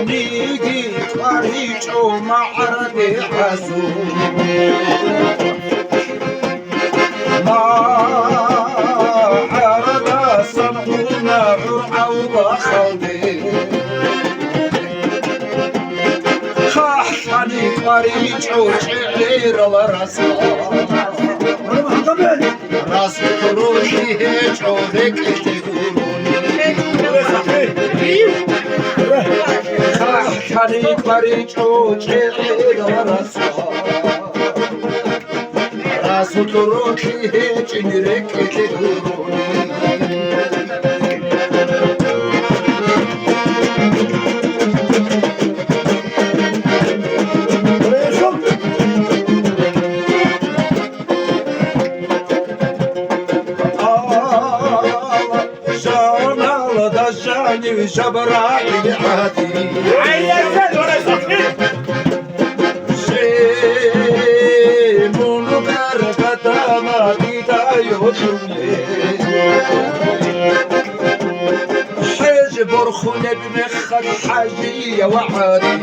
نيجي طريقه معرض حزون ما عرض صنعونا عرعة وخلدي خاحني طريقه شعير ورسول راس روحي جودك خاحني طريقه شعير ورسول راس روحي جنرك جاني جبرائيل عادي عيسى ولا صحيح من غربة ما بداية حج برخون بمخك حاجية وعادي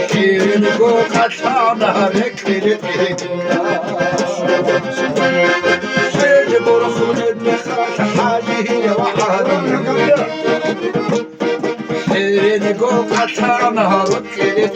كينكو قطعنا ركلت حج برخون بمخك حاجية وعادي كينكو قطعنا ركلت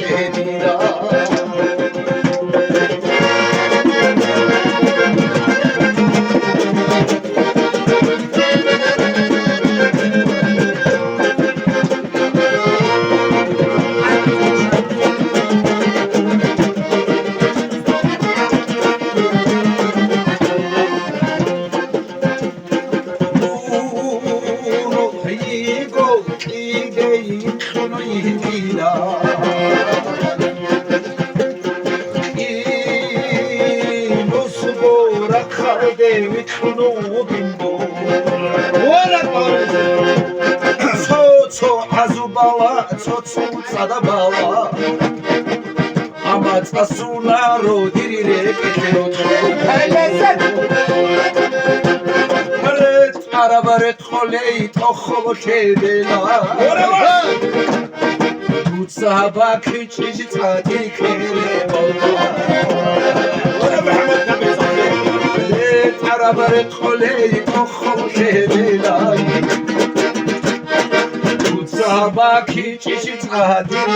Sada bala ama tasuna rodirire Ret arabaret kholei tokhov kedela Tut sahaba khichi tati khere Ret arabaret kholei tokhov kedela Sabaki çeşit adil